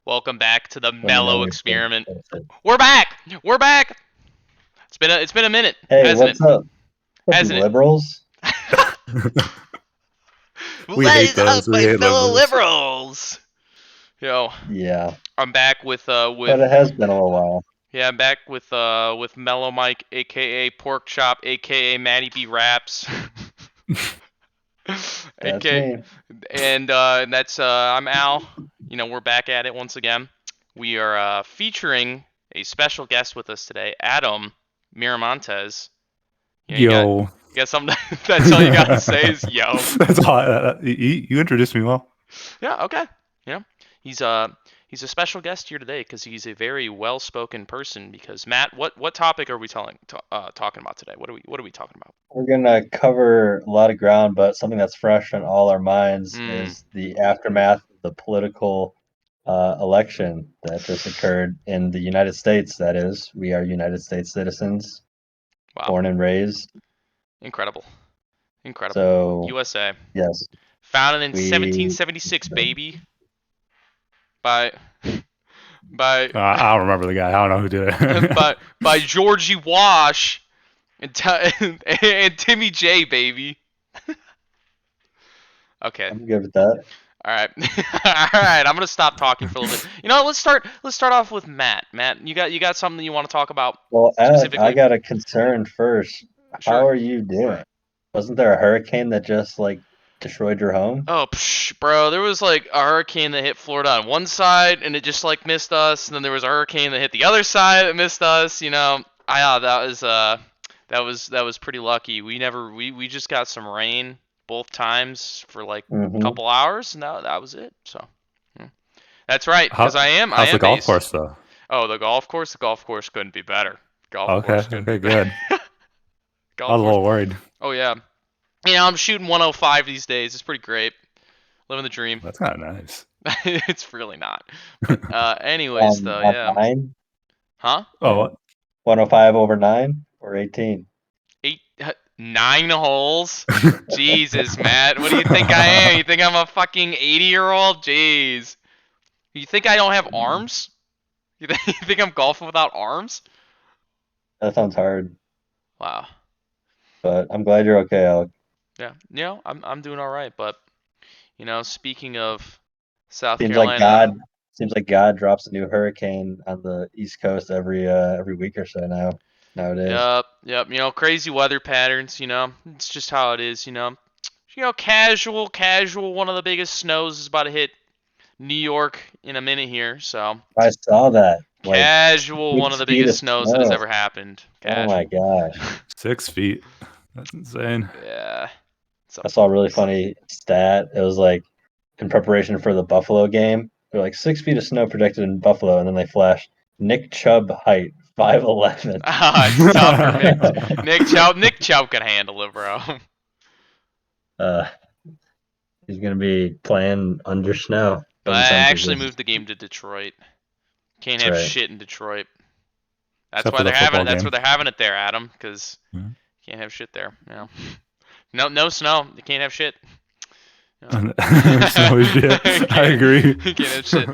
Welcome back to the Let me know Mellow when you're experiment. finished. We're back. We're back. It's been a minute, Hey, hasn't it? what's up? What's up, you Hasn't it? liberals? We What hate is up, those. We my hate fellow liberals. liberals? Yo, Yeah, I'm back with but it has been a little while. yeah, I'm back with Mellow Mike, aka Pork Chop, aka Matty B Raps, That's aka me. and that's I'm Al. We're back at it once again. We are featuring a special guest with us today, Adam Miramontes. You got Yo. something. That's all you got to say is yo. That's all. You introduced me well. Yeah. Okay. You know, he's he's a special guest here today because he's a very well-spoken person. Because Matt, what topic are we talking about today? What are we talking about? We're gonna cover a lot of ground, but something that's fresh on all our minds Hmm. is the aftermath of the political election that just occurred in the United States. That is, we are United States citizens, Wow. born and raised. Incredible. Incredible. So, USA. yes, Founded in we 1776, baby. By by I don't remember the guy. I don't know who did it. by Georgie Wash and Timmy J, baby. Okay. I'm good with that. All right. All right. I'm gonna stop talking for a little bit. Let's start off with Matt. Matt, you got something that you want to talk about Well, Alec, I specifically? got a concern first. How Sure. are you doing? Wasn't there a hurricane that just like destroyed your home? Oh, bro, there was like a hurricane that hit Florida on one side and it just like missed us, and then there was a hurricane that hit the other side that missed us. That was pretty lucky. We just got some rain both times for like a Mm-hmm. couple hours, and that was it. So, yeah. That's right, because I How, am I how's the am golf based. course though? Oh, the golf course couldn't be better. Golf Okay. course couldn't be Okay. better. Good. I Golf was a course. little worried. Oh yeah. I'm shooting 105 these days. It's pretty great. Living the dream. That's kind of nice. It's really not. But anyways On though, on yeah. nine, Huh? Oh, what? 105 over 9 or 18. Eight, 9 holes? Jesus, Matt. What do you think I am? You think I'm a fucking 80-year-old? Jeez. You think I don't have arms? You think I'm golfing without arms? That sounds hard, Wow. but I'm glad you're okay, Alec. Yeah. I'm doing all right, but speaking of South Seems like Carolina. God seems like God drops a new hurricane on the East Coast every week or so nowadays. Yep. Crazy weather patterns. It's just how it is. Casual. One of the biggest snows is about to hit New York in a minute here. So I saw that, like casual. One of six the feet of biggest snows that has snow. ever happened. Oh my Casual. gosh. 6 feet. That's insane. Yeah. I saw a really It's funny stat. It was like in preparation for the Buffalo game. They're like 6 feet of snow projected in Buffalo, and then they flash Nick Chubb height 5'11". it's tough for Nick Chubb. Nick Chubb could handle it, bro. uh, he's gonna be playing under snow. But I Doesn't sound too actually good. moved the game to Detroit. Can't That's have right. shit in Detroit. That's Except why for the they're having it. football That's where game. they're having it there, Adam. Because Mhm. can't have shit there. No snow. You can't have shit. There's no shit. I agree. You can't have shit.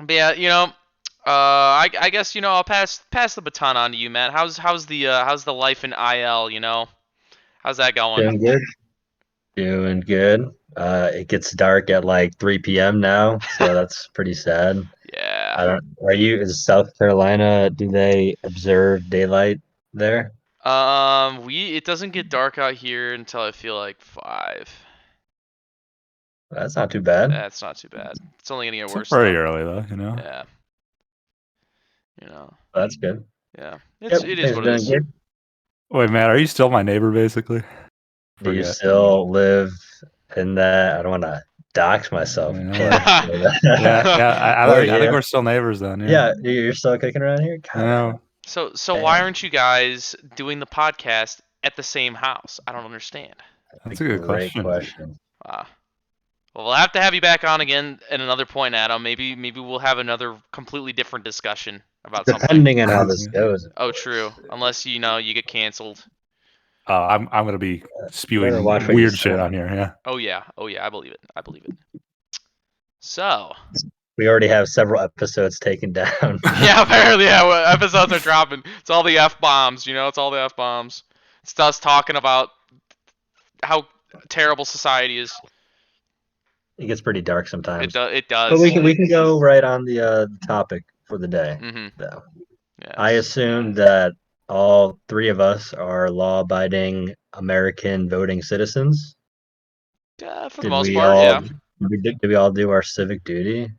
But yeah, I guess I'll pass the baton on to you, Matt. How's the life in IL? How's that going? Doing good. Doing good. It gets dark at like 3 p.m. now, so that's pretty sad. Yeah. I don't. Are you? Is South Carolina? Do they observe daylight there? It doesn't get dark out here until I feel like 5. That's not too bad. That's not too bad. It's only gonna get Still worse pretty though. early though, you know. Yeah. You know. That's good. Yeah. Yep, It is things are what it doing is. good. Wait, Matt, are you still my neighbor basically? Do you Forget. still live in that? I don't want to dox myself. You know But what? Yeah. or I think yeah, we're still neighbors then. Yeah. yeah, you're still kicking around here. You God, know. So why damn, aren't you guys doing the podcast at the same house? I don't understand. that's a That's a good great question. question. Uh, well, we'll have to have you back on again at another point, Adam. Maybe we'll have another completely different discussion about something. Depending on how this goes, of Oh, course. true. Unless you get canceled. I'm gonna be Better spewing watch what you weird say. shit on here. Yeah. Oh yeah. I believe it. So, We already have several episodes taken down. yeah, apparently, yeah, episodes are dropping. It's all the F bombs, it's all the F bombs. It's us talking about how terrible society is. It gets pretty dark sometimes. It But does. we can go right on the topic for the day, Mhm. though. I Yes. assume that all three of us are law-abiding American voting citizens. Yeah, for the Did most we part, all yeah. did we all do our civic duty?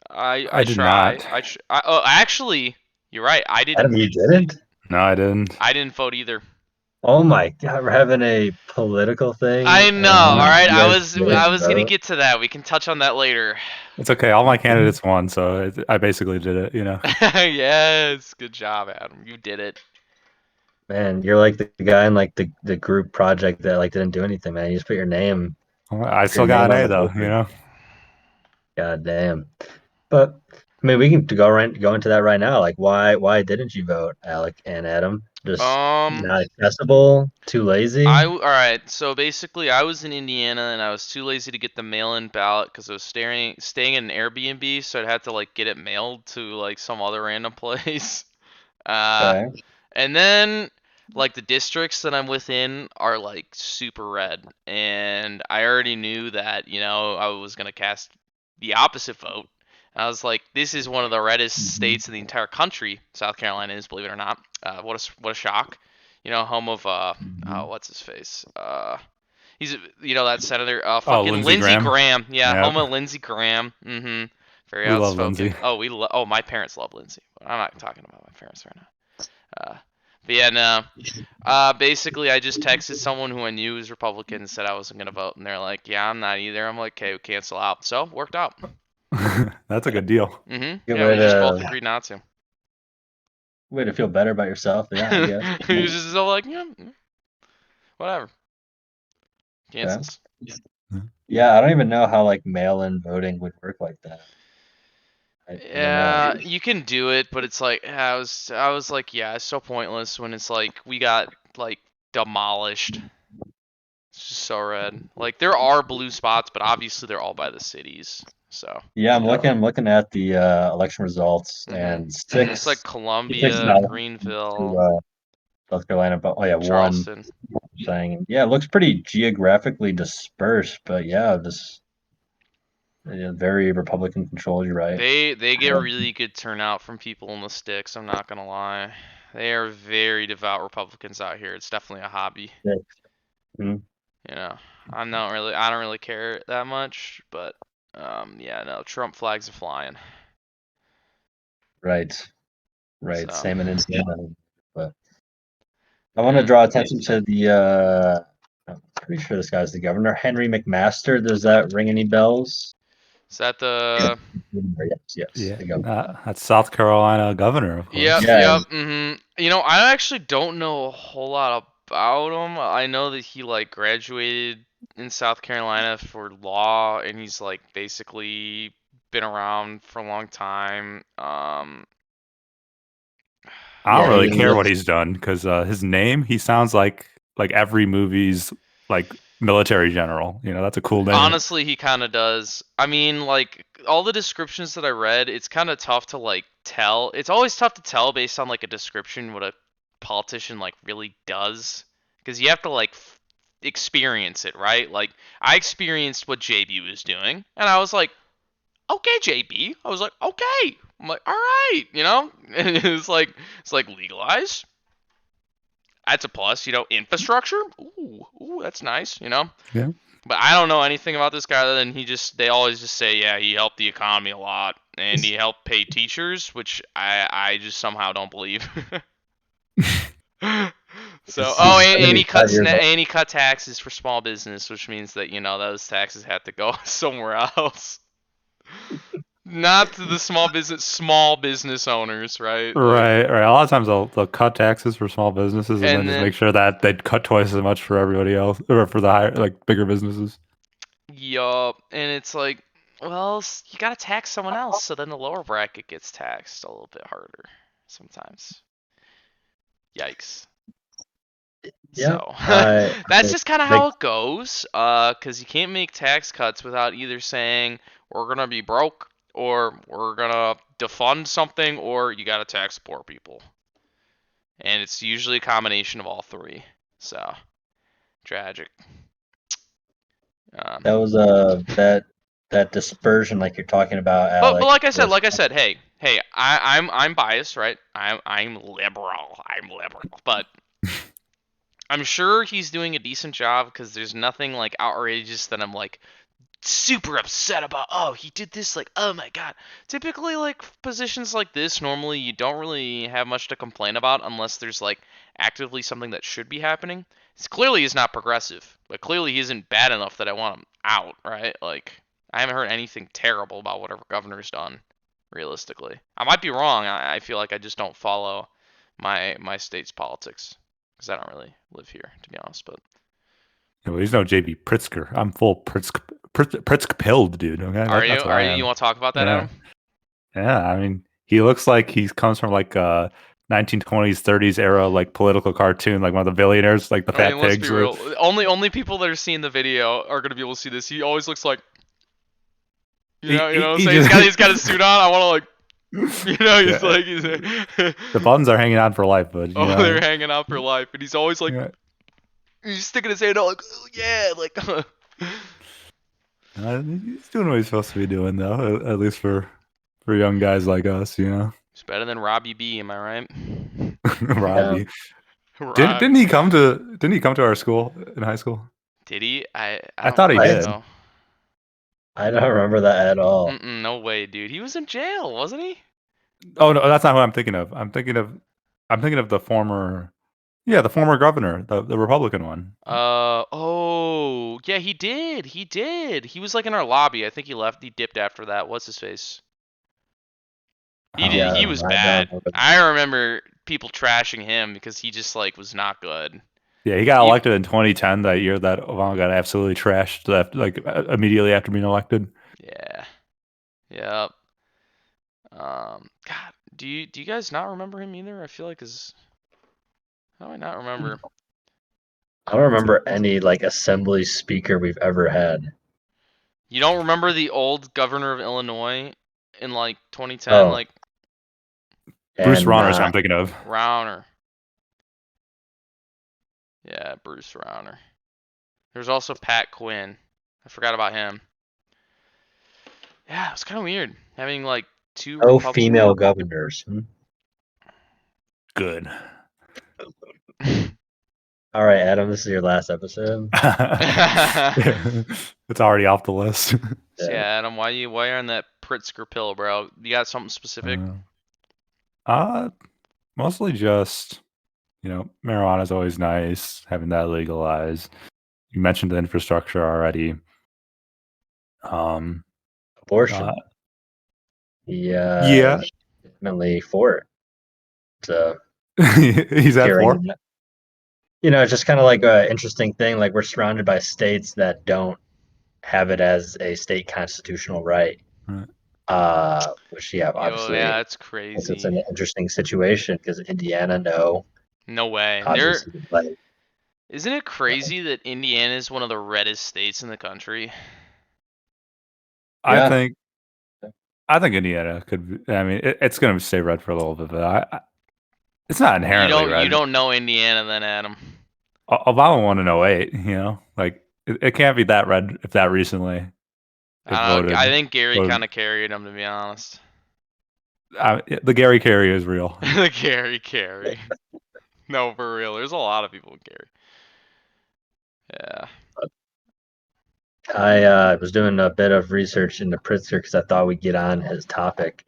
I I did try. not. Oh, actually, you're right. Adam, you didn't? No, I didn't. I didn't vote either. Oh my God, we're having a political thing I know. and All right. you I guys was didn't I was gonna vote? get to that. We can touch on that later. It's okay. All my candidates won, so I basically did it. Yes. Good job, Adam. You did it. Man, you're like the guy in like the group project that like didn't do anything, man. You just put I your still got name an on A the though. paper. God damn. But I mean, we can go into that right now. Like, why didn't you vote, Alec and Adam? Just Um. not accessible, too lazy. All right. So basically, I was in Indiana and I was too lazy to get the mail-in ballot because I was staying in an Airbnb, so I'd have to like get it mailed to like some other random place. Uh, Okay. and then like the districts that I'm within are like super red, and I already knew that I was gonna cast the opposite vote. I was like, this is one of the reddest Mhm. states in the entire country. South Carolina is, believe it or not. What a shock. Home of Mhm. what's his face? He's that senator, Oh, fucking Lindsey Lindsey Graham. Graham. Yeah, Yeah, home of Lindsey Graham. Very we love Lindsey. outspoken. Oh, my parents love Lindsey. I'm not talking about my parents right now. But yeah, no. Basically, I just texted someone who I knew was Republican and said I wasn't gonna vote, and they're like, "Yeah, I'm not either." I'm like, "Okay, cancel out." So worked out. That's a good deal. Good Yeah, way we just both to agreed not to. feel better about yourself. Yeah, I guess. He was just all like, "Yeah, whatever." Okay. Cancels. Yeah, I don't even know how like mail-in voting would work like that. I don't know. Yeah, you can do it, but it's like I was like, yeah, it's so pointless when it's like we got like demolished. It's just so red. Like there are blue spots, but obviously they're all by the cities. So, Yeah, I'm looking at the election results mhm. and It's like six Columbia, ballots to Greenville, South Carolina, but oh yeah, one Charleston. saying yeah, it looks pretty geographically dispersed, but yeah, just very Republican controlled. You're right. They get really good turnout from people in the sticks. I'm not gonna lie. They are very devout Republicans out here. It's definitely a hobby. Yeah. Mhm. You know, I don't really care that much, but yeah, no, Trump flags are flying. Right, right. So, Same in Indiana, but I want to mm. draw attention to the. I'm pretty sure this guy's the governor, Henry McMaster. Does that ring any bells? Is that the? Yes, yes, Yeah, the governor. that's South Carolina governor, of Yep, course. Yeah, yep. I actually don't know a whole lot about him. I know that he like graduated in South Carolina for law, and he's like basically been around for a long time. I don't yeah. really He care what was. he's done because his name, he sounds like every movie's like military general. That's a cool name. Honestly, he kind of does. I mean, like all the descriptions that I read, it's kind of tough to like tell. It's always tough to tell based on like a description what a politician like really does, because you have to like experience it, right? Like I experienced what JB was doing, and I was like, okay, JB. I was like, okay. I'm like, all right, And it's like legalize. That's a plus, infrastructure. Ooh, that's nice. Yeah. But I don't know anything about this guy other than they always just say, yeah, he helped the economy a lot and he helped pay teachers, which I just somehow don't believe. So, He's and he 75 years old. and he cut taxes for small business, which means that those taxes have to go somewhere else, not to the small business owners, right? Like, Right, right. A lot of times they'll cut taxes for small businesses and then and just then make sure that they'd cut twice as much for everybody else or for the higher, like bigger businesses. yup, and it's like, well, you gotta tax someone else, so then the lower bracket gets taxed a little bit harder sometimes. Yikes. Yeah, So I that's just kind of make how it goes. Because you can't make tax cuts without either saying we're gonna be broke, or we're gonna defund something, or you gotta tax poor people. And it's usually a combination of all three. So tragic. That was that dispersion like you're talking about, But Alec. like I said, hey, I'm biased, right? I'm liberal. I'm liberal, but I'm sure he's doing a decent job because there's nothing like outrageous that I'm like super upset about. Oh, he did this, like, oh my god. Typically, like, positions like this, normally you don't really have much to complain about unless there's like actively something that should be happening. It's clearly he's not progressive, but clearly he isn't bad enough that I want him out, right? Like, I haven't heard anything terrible about whatever governor's done, realistically. I might be wrong. I feel like I just don't follow my state's politics because I don't really live here, to be honest. But Well, he's no JB Pritzker. I'm full Pritzk pilled, dude. Okay, are you? that's what Are I you? am. You want to talk about that, Yeah, Adam? yeah. I mean, he looks like he comes from like a 1920s, 30s era like political cartoon, like one of the billionaires, like the I fat mean, let's be pigs. With real. Only people that are seeing the video are gonna be able to see this. He always looks like, you know what I'm he saying? just He's got his suit on. I want to like, he's yeah. like, he's The buttons are hanging on for life, but you oh, know, they're hanging out for life, and he's always like, yeah. he's sticking his hand out like, oh, yeah, like. He's doing what he's supposed to be doing, though. At least for young guys like us, you know. It's better than Robbie B. Am I right? Yeah, Robbie Rob, didn't he come to our school in high school? did he? I I don't thought he think I did. so. I don't remember that at all. No way, dude. He was in jail, wasn't he? Oh no, that's not who I'm thinking of. I'm thinking of the former, yeah, the former governor, the Republican one. Oh, yeah, he did. He did. He was like in our lobby. I think he left. He dipped after that. What's his face? He did. Yeah, He Um, was I don't bad. remember. I remember people trashing him because he just like was not good. yeah, he got He, elected in 2010, that year that Obama got absolutely trashed, immediately after being elected. yeah. Yep. God, do you guys not remember him either? I feel like how do I not remember? I don't remember any like assembly speaker we've ever had. You don't remember the old governor of Illinois in like 2010, Oh, like Bruce and Rauner, I'm thinking of. Rauner. Yeah, Bruce Rauner. There's also Pat Quinn. I forgot about him. Yeah, it was kind of weird having like two no Republican. female governors. Good. All right, Adam, this is your last episode. It's already off the list. So yeah, Adam, why you on that Pritzker pill, bro? You got something specific? Uh, Mostly just, marijuana is always nice, having that legalized. You mentioned the infrastructure already. Abortion. Yeah. Definitely for it. So He's at hearing 4. that. It's just kind of like an interesting thing. Like we're surrounded by states that don't have it as a state constitutional right. Right. Which yeah, Yo, obviously yeah, that's it's crazy. an interesting situation because Indiana, no, No way. obviously, like Isn't it crazy that Indiana is one of the reddest states in the country? I yeah, think Indiana could. I mean, it's going to stay red for a little bit, but it's not inherently You red. don't know Indiana then, Adam. Obama won in 08, like it can't be that red if that recently it I don't know. voted. I think Gary voted. kind of carried him, to be honest. The Gary Carey is real. The Gary. No, for real. There's a lot of people in Gary. Yeah. I was doing a bit of research into Pritzker because I thought we'd get on his topic.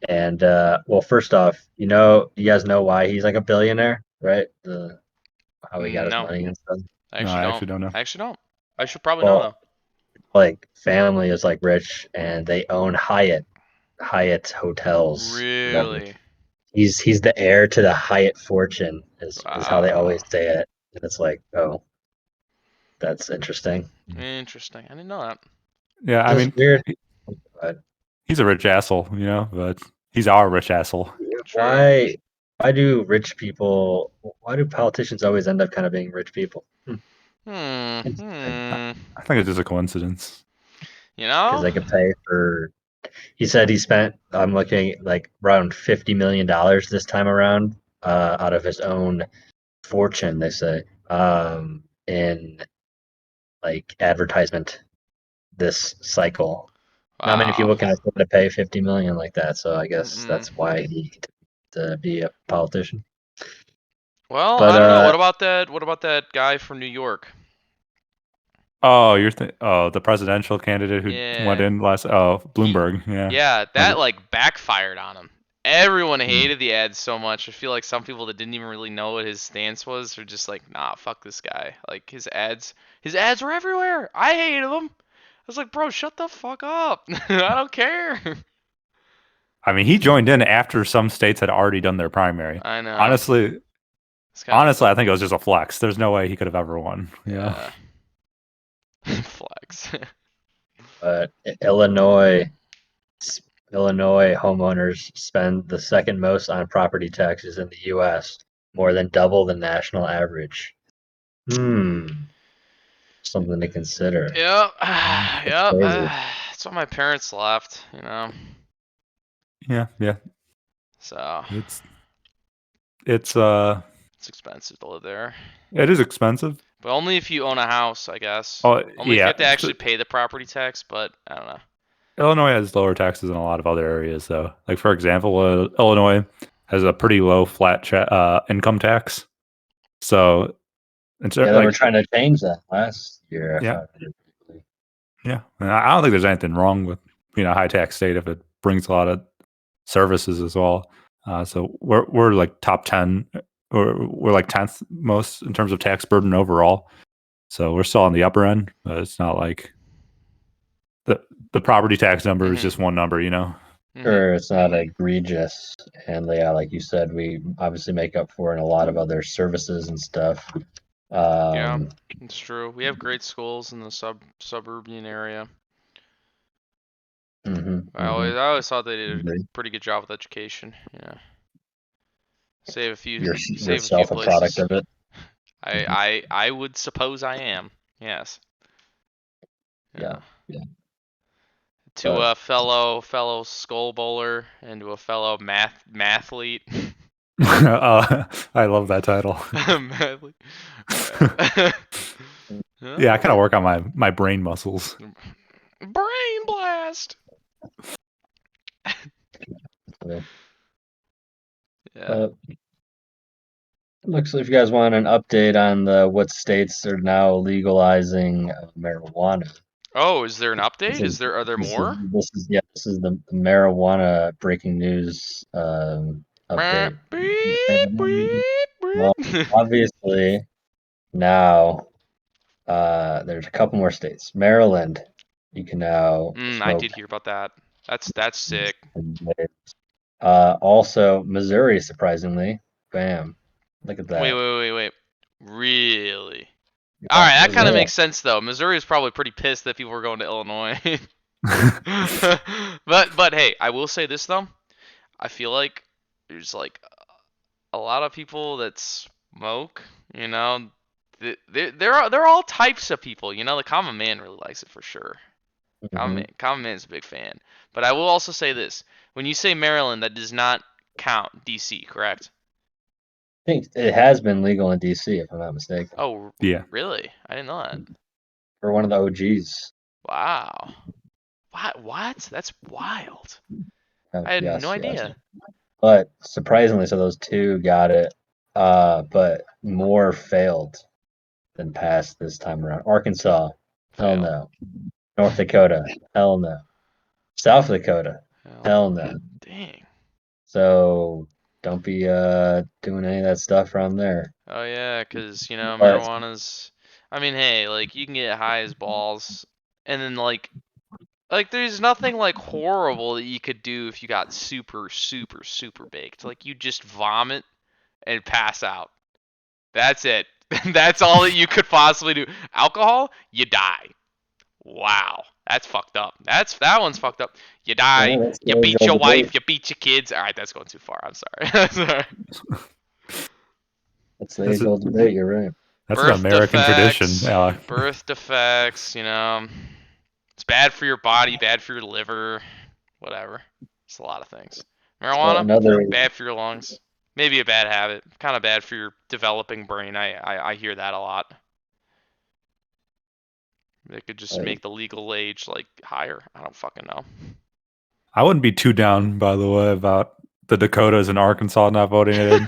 And well, first off, you guys know why he's like a billionaire, right? How he got his No, money and stuff. I No, actually I don't. actually don't know. I actually don't. I should probably know Well, though. like family is like rich and they own Hyatt hotels. Really? He's the heir to the Hyatt fortune is how they Wow. always say it. And it's like, oh, that's interesting. Interesting. I didn't know that. Yeah, I It's mean, weird. But he's a rich asshole, but he's our rich asshole. True. why do why do politicians always end up kind of being rich people? Hmm. Interesting. I think it's just a coincidence. You because know? they could pay for. He said he spent. I'm looking like around $50 million this time around, out of his own fortune. They say, in like advertisement this cycle. Not many Wow. people can afford to pay 50 million like that, so I guess Mm-mm. that's why he to be a politician. Well, But I don't know. What about that? What about that guy from New York? Oh, the presidential candidate who went Yeah. in last. Oh, He, Bloomberg. Yeah. yeah, Or that like backfired on him. Everyone mm, hated the ads so much. I feel like some people that didn't even really know what his stance was are just like, nah, fuck this guy. Like his ads were everywhere. I hated them. I was like, bro, shut the fuck up. I don't care. I mean, he joined in after some states had already done their primary. I know. Honestly, It's kind of honestly, I think it was just a flex. There's no way he could have ever won. Yeah. yeah. Flex. but Illinois Illinois homeowners spend the second most on property taxes in the U.S., more than double the national average. Hmm, something to consider. Yep. That's Yep. crazy. That's why my parents left, you know. Yeah. Yeah. So It's it's it's expensive to live there. it is expensive. But only if you own a house, I guess. Oh Only if you yeah. have to actually pay the property tax, but I don't know. Illinois has lower taxes than a lot of other areas, though. Like for example, Illinois has a pretty low flat income tax. So it's Yeah, they were like trying to change that last year. I yeah, found it. yeah. And I don't think there's anything wrong with being a high tax state if it brings a lot of services as well. So we're like top 10, or we're like 10th most in terms of tax burden overall. So we're still on the upper end, but it's not like the property tax number is Mhm. just one number, you know. Mhm. Sure, it's not egregious, and yeah, like you said, we obviously make up for it in a lot of other services and stuff. Yeah, Um, it's true. We have great schools in the suburban area. mhm, I always thought they did a agree. pretty good job with education. Yeah. You're Save a few yourself a product places. of it. I would suppose I am. Yes. Yeah, Yeah. yeah. To But a fellow skull bowler and to a fellow mathlete. I love that title. Mathlete. Yeah. Yeah, I Yeah. kind of work on my brain muscles. Brain blast. uh, Yeah. uh, looks like if you guys want an update on the what states are now legalizing marijuana. Oh, is there an This update? is Are there more? this is the marijuana breaking news Beep, update. beep, Well, beep. obviously now there's a couple more states. Maryland, you can now I smoke. did hear about that. That's sick. Also Missouri, surprisingly, bam, look at Wait, that. wait, wait, wait. Really? All Yeah, right, that kind of Missouri. makes sense though. Missouri is probably pretty pissed that people were going to Illinois. But hey, I will say this though. I feel like there's like a lot of people that smoke. You know, there are all types of people. You know, the common man really likes it for sure. Mhm. Common man's a big fan. But I will also say this: when you say Maryland, that does not count DC, correct? I think it has been legal in DC, if I'm not mistaken, Oh, Yeah. really? I didn't know that. for one of the OGs. Wow. What? That's wild. I had no Yes, yes. idea. But surprisingly, so those two got it, but more failed than passed this time around. Arkansas, hell Failed. no. North Dakota, hell no. South Dakota, Hell hell no. no. Dang. So don't be doing any of that stuff around there. Oh yeah, 'cause you know But marijuana's. I mean, hey, like you can get high as balls, and then like there's nothing like horrible that you could do if you got super super super baked. Like you just vomit and pass out. That's it. That's all that you could possibly do. Alcohol, you die. Wow, that's fucked up. That one's fucked up. You die. that's You the age beat old your debate. wife. You beat your kids. All right, that's going too far. I'm sorry. Sorry. That's the That's age a old debate. You're right. that's an Birth American tradition. defects. Birth defects. You know, it's bad for your body, bad for your liver, whatever. It's a lot of things. Marijuana, Another bad for your lungs. Maybe a bad habit. Kind of bad for your developing brain. I hear that a lot. They could just make the legal age like higher. I don't fucking know. I wouldn't be too down, by the way, about the Dakotas and Arkansas not voting it in,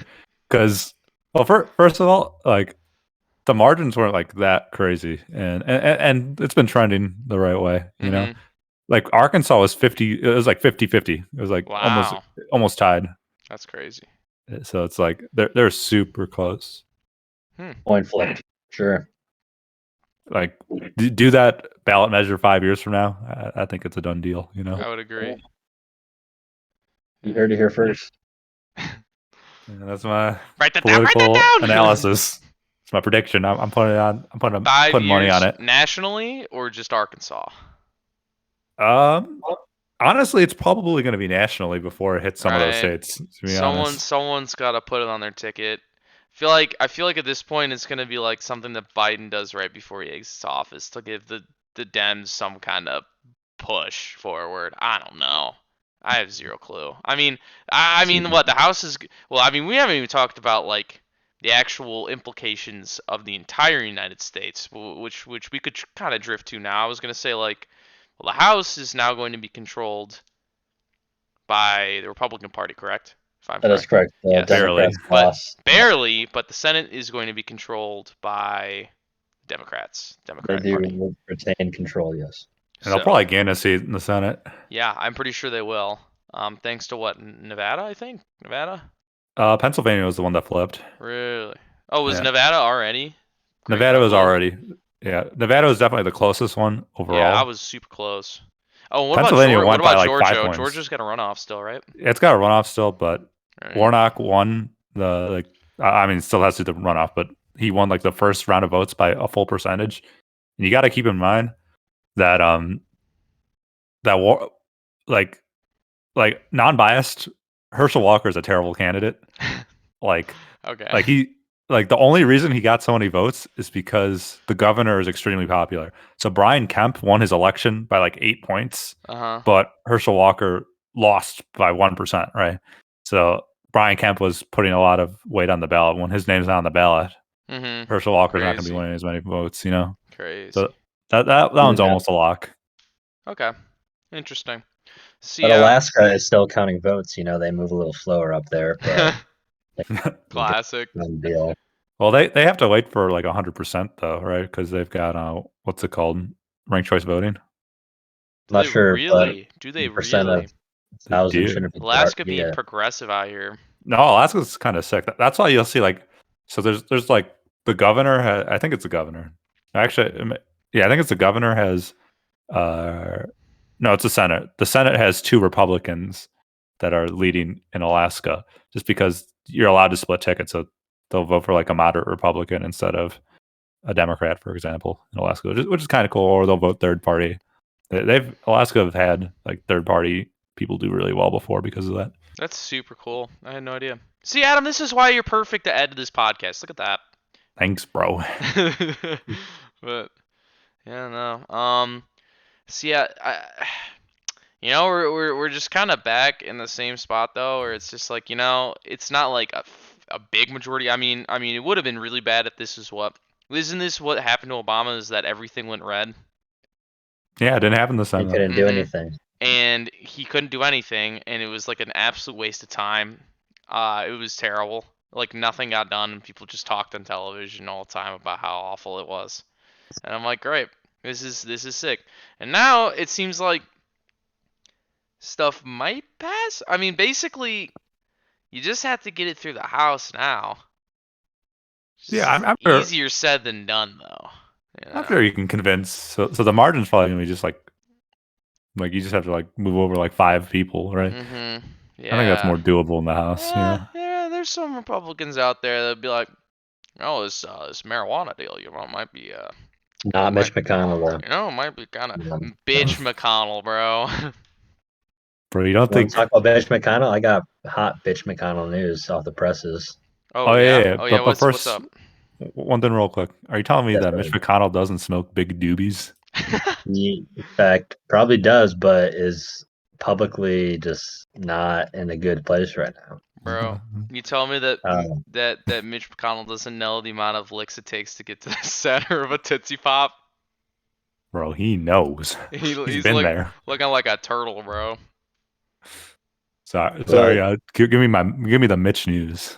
because, well, first of all, like the margins weren't like that crazy, and it's been trending the right way, you know. Mhm. Like Arkansas was 50, it was like 50-50. It was like Wow. almost tied. That's crazy. So it's like they're super close. point flick. Sure. Like do that ballot measure 5 years from now. I think it's a done deal, you know. I would agree. You heard it here first. And that's my Write that down. Write political that down. analysis. It's my prediction. I'm putting it on. I'm 5 putting money years on it. nationally or just Arkansas? Honestly, it's probably going to be nationally before it hits some of those Right. states. To be honest, Someone's got to put it on their ticket. I feel like at this point it's gonna be like something that Biden does right before he exits office to give the Dems some kind of push forward. I don't know. I have zero clue. I mean, I mean, what the House is? Well, I mean, we haven't even talked about like the actual implications of the entire United States, which we could kind of drift to now. I was gonna say like, well, the House is now going to be controlled by the Republican Party, correct? If I'm That is correct. The Yes. Democrats But lost. barely, but the Senate is going to be controlled by Democrats, They Democratic do Party. retain control. Yes. and they'll probably gain a seat in the Senate. Yeah, I'm pretty sure they will. Thanks to what, Nevada, I think? Nevada? Pennsylvania was the one that flipped. Really? Oh, was Yeah. Nevada already? Nevada was blue? already. Yeah, Nevada was definitely the closest one overall. Yeah, I was super close. Oh, what about Pennsylvania Georgia? went What about by like Georgia? 5 points. Georgia's got a runoff still, right? It's got a runoff still, but Right. Warnock won I mean, still has to do the runoff, but he won like the first round of votes by a full percentage. And you got to keep in mind that like non-biased, Herschel Walker is a terrible candidate. Like Okay. the only reason he got so many votes is because the governor is extremely popular. So Brian Kemp won his election by like 8 points, but Herschel Walker lost by 1%, right? So Brian Kemp was putting a lot of weight on the ballot. When his name's not on the ballot, Herschel Walker's not going to be winning as many votes, you know? Crazy. So that one's almost a lock. Okay. Interesting. See, But Alaska is still counting votes. You know, they move a little slower up there, but classic. done deal. Well, they have to wait for like 100% though, right? Because they've got what's it called, ranked choice voting. Not sure, really? but Do they percent really? of 1,000 do. shouldn't be Alaska hard. being Yeah. progressive out here. No, Alaska's kind of sick. That's why you'll see like, so there's like the governor. I think it's the governor. Actually, yeah, I think it's the governor has. No, it's the Senate. The Senate has 2 Republicans that are leading in Alaska, just because you're allowed to split tickets, so they'll vote for like a moderate Republican instead of a Democrat, for example, in Alaska, which is kind of cool. Or they'll vote third party. Alaska have had like third party people do really well before because of that. That's super cool. I had no idea. See, Adam, this is why you're perfect to add to this podcast. Look at that. Thanks, bro. But yeah, no. See, we're just kind of back in the same spot though, where it's just like, it's not like a big majority. I mean, it would have been really bad if isn't this what happened to Obama? Is that everything went red? Yeah, it didn't happen this He time. couldn't do anything. And he couldn't do anything, and it was like an absolute waste of time. It was terrible. Like nothing got done, and people just talked on television all the time about how awful it was. And I'm like, great, this is sick. And now it seems like stuff might pass. I mean, basically, you just have to get it through the House now. Yeah, I'm sure, easier said than done, though. I'm sure you can convince. So the margin's probably gonna be just like you just have to like move over like 5 people, right? Mm-hmm. Yeah. I think that's more doable in the House. Yeah, there's some Republicans out there that'd be like, oh, this marijuana deal, might be Not Mitch McConnell though. Might be kind of bitch McConnell, bro. Bro, you don't think? Talk about bitch McConnell? I got hot bitch McConnell news off the presses. Oh yeah. But first, what's up? one thing real quick. Are you telling me Yes, that Mitch McConnell doesn't smoke big doobies? He, in fact, probably does, but is publicly just not in a good place right now. Bro, you tell me that Um, that Mitch McConnell doesn't know the amount of licks it takes to get to the center of a Tootsie Pop. Bro, he knows. He's He's been like there. looking like a turtle, bro. Sorry, but give me the Mitch news.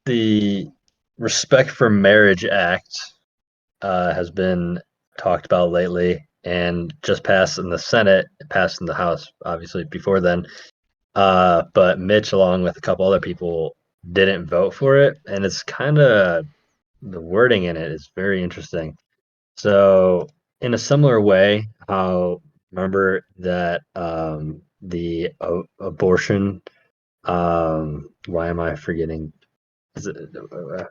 the Respect for Marriage Act has been talked about lately and just passed in the Senate. It passed in the House, obviously, before then. But Mitch, along with a couple other people, didn't vote for it. And it's kind of the wording in it is very interesting. So, in a similar way, how remember that the abortion, why am I forgetting? Is it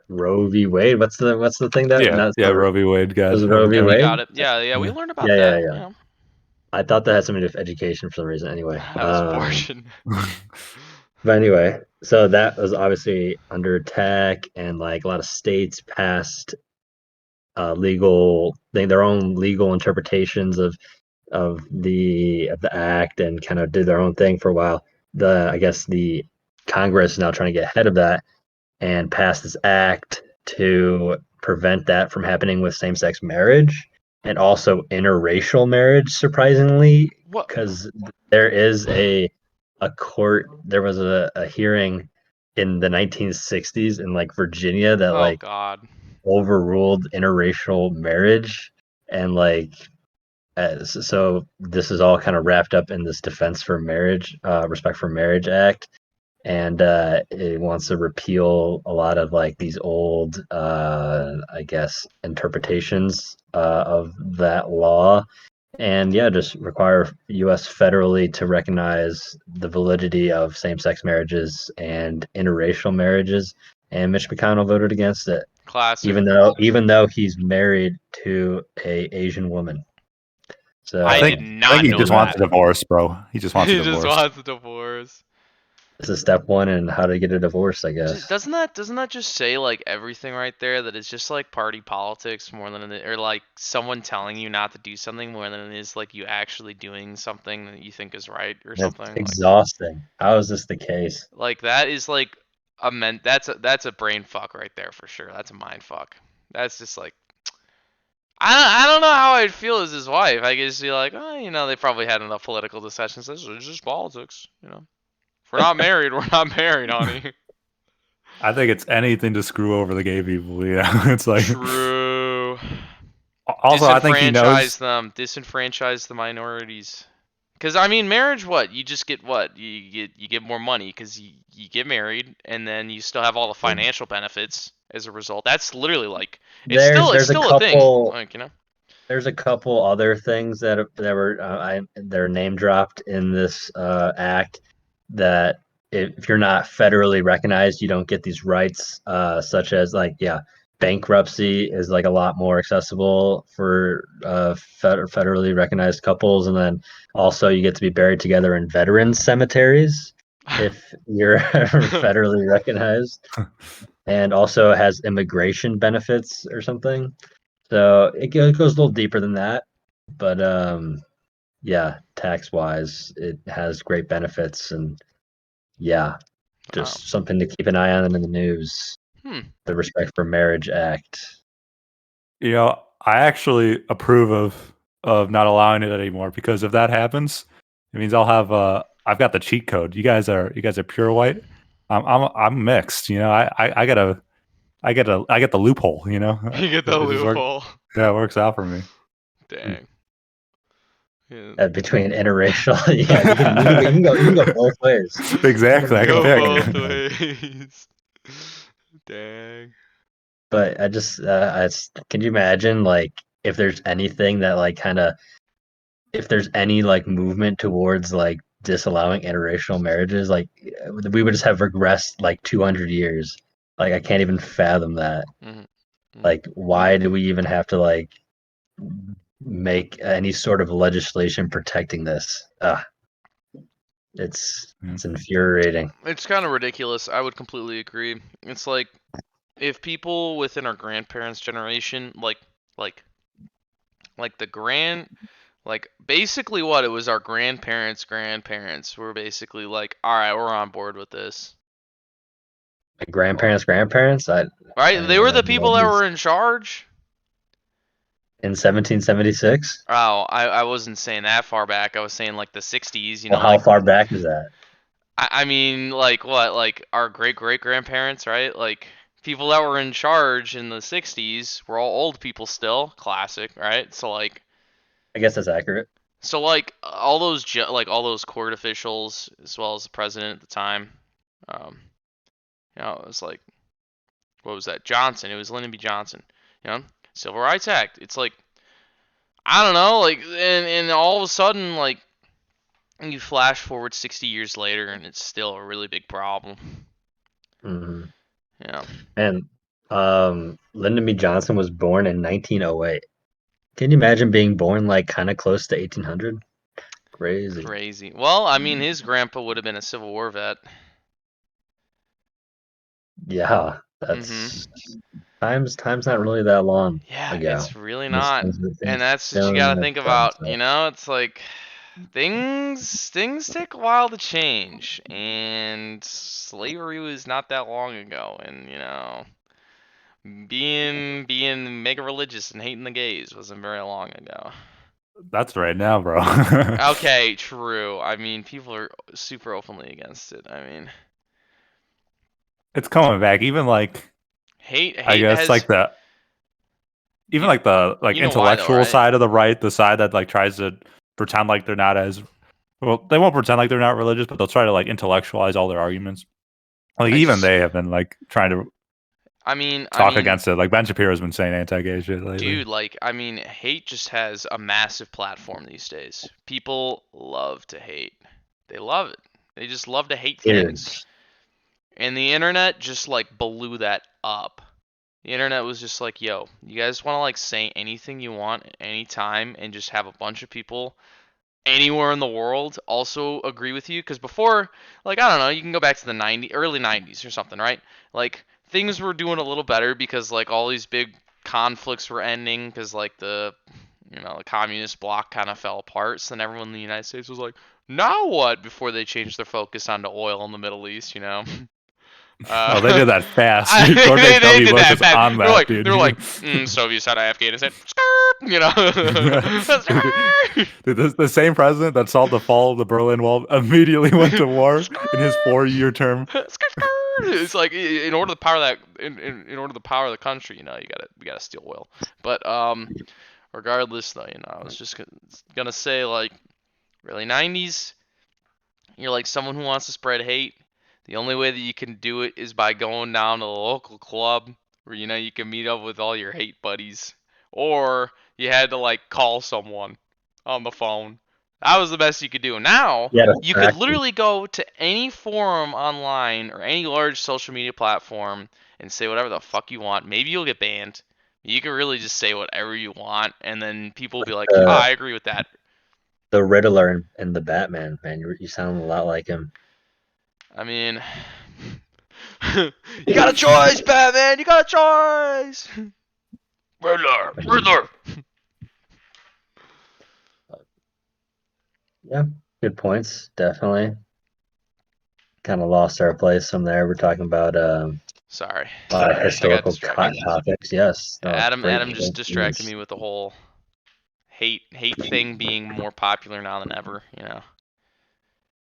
Roe v. Wade? What's the thing that Yeah, that's yeah, not Roe v. Wade, was guys. it Roe v. Yeah, you Wade? got it. Yeah, yeah, we Yeah. learned about Yeah, yeah, that. yeah. Yeah, I thought that had something to do with education for some reason. Anyway, that was abortion. but anyway, so that was obviously under attack, and like a lot of states passed their own legal interpretations of the act and kind of did their own thing for a while. I guess the Congress is now trying to get ahead of that and pass this act to prevent that from happening with same-sex marriage and also interracial marriage, surprisingly, What? because there is a court there was a hearing in the 1960s in like Virginia that Oh like God. overruled interracial marriage and like so this is all kind of wrapped up in this Defense for Marriage, Respect for Marriage Act, and it wants to repeal a lot of like these old, I guess, interpretations of that law, and yeah, just require U.S. federally to recognize the validity of same-sex marriages and interracial marriages. And Mitch McConnell voted against it, Classic. even though he's married to a Asian woman. I I So did think I think not he know just wants that. a divorce, bro. He just wants a He just divorce. wants a divorce. this is step one in how to get a divorce, I guess. Doesn't that just say like everything right there, that it's just like party politics more than or like someone telling you not to do something more than it is like you actually doing something that you think is right or That's something exhausting. How is this the case? like that is like that's a brain fuck right there for sure. That's a mind fuck. That's just like I don't know how I'd feel as his wife. I guess be like, oh, they probably had enough political discussions. This is just politics. If we're not married, we're not married, honey. I think it's anything to screw over the gay people. It's like True. also I think he knows. Disenfranchise the minorities. Because I mean, marriage, what you just get, what you get more money because you get married, and then you still have all the financial benefits as a result. That's literally like it's There's a still a thing, couple like. there's a couple other things that were they're name dropped in this act that if you're not federally recognized, you don't get these rights, such as like yeah, bankruptcy is like a lot more accessible for federally recognized couples, and then also you get to be buried together in veteran cemeteries if you're federally recognized, and also has immigration benefits or something. So it goes a little deeper than that, but yeah, tax wise, it has great benefits, and yeah, Wow. just something to keep an eye on in the news. Hmm. The Respect for Marriage Act. I actually approve of not allowing it anymore because if that happens, it means I've got the cheat code. You guys are pure white. I'm mixed. I get the loophole. You get the It just works. loophole. Yeah, it works out for me. Dang. Yeah. Between interracial, yeah, you can go both ways. Exactly. I can Go pick. both ways. Dang. But can you imagine like if there's anything that like kind of if there's any like movement towards like disallowing interracial marriages, like we would just have regressed like 200 years. Like I can't even fathom that. Hmm. Hmm. Like why do we even have to like make any sort of legislation protecting this? It's Yeah. it's infuriating. It's kind of ridiculous. I would completely agree. It's like if people within our grandparents' generation, like like basically what it was our grandparents were basically like, all right, we're on board with this. My grandparents. I Right? didn't They even were know the who that people that is. were in charge. In 1776. Oh, I wasn't saying that far back. I was saying like the 60s, Well, how far back is that? I mean, like what? Like our great grandparents, right? Like people that were in charge in the 60s were all old people still. Classic, right? I guess that's accurate. So like all those court officials as well as the president at the time, um, it was like what was that? Johnson. It was Lyndon B. Johnson. You know, Civil Rights Act. It's like I don't know, like and all of a sudden like you flash forward 60 years later and it's still a really big problem. Hmm. Yeah. And Lyndon B. Johnson was born in 1908. Can you imagine being born like kind of close to 1800? Crazy. Crazy. Well, I mean, his grandpa would have been a Civil War vet. Yeah, Mm-hmm. that's time's not really that long Yeah, ago. it's really Things, not. things, And things that's what you don't gotta have think done about. so. It's like things take a while to change, and slavery was not that long ago, and being mega religious and hating the gays wasn't very long ago. That's right now, bro. Okay, true. I mean, people are super openly against it. I mean, It's coming back. Even like I hate guess has you like the you know why though, intellectual right? side of the right, the side that like tries to pretend like they're not as well, they won't pretend like they're not religious, but they'll try to like intellectualize all their arguments. Like I even just they have been like trying to I talk mean, against it. Like Ben Shapiro's been saying anti-gay shit lately. dude, like I mean, hate just has a massive platform these days. People love to hate. They love it. They just love to hate things. Haters. And the internet just like blew that up. The internet was just like, yo, you guys want to like say anything you want at any time and just have a bunch of people anywhere in the world also agree with you? Because before, like, I don't know, you can go back to the early 90s or something, right? Like, things were doing a little better because, like, all these big conflicts were ending because, like, the communist bloc kind of fell apart. So then everyone in the United States was like, now what? Before they changed their focus onto oil in the Middle East. Oh, they did that fast. George They, H. they W. did Bush that was fast. on They're that, like, dude. they're like, Soviets out of Afghanistan. Dude, the same president that saw the fall of the Berlin Wall immediately went to war in his 4-year term. It's like in order to power that in order to power the country, we gotta steal oil. But regardless, though, I was just gonna say like, really 90s. You're like someone who wants to spread hate. The only way that you can do it is by going down to the local club where you can meet up with all your hate buddies, or you had to like call someone on the phone. That was the best you could do. Now, Yeah, that's you could practice. literally go to any forum online or any large social media platform and say whatever the fuck you want. Maybe you'll get banned. You can really just say whatever you want, and then people will be like, "Ah, Uh, I agree with that." the Riddler and the Batman, man. You sound a lot like him. I mean, you got a choice, Batman. You got a choice. Riddler, Riddler. Yeah, good points. Definitely. Kind of lost our place from there. We're talking about Sorry, I got historical distracted. topics. Yes, no, Adam just great distracted points. me with the whole hate thing being more popular now than ever.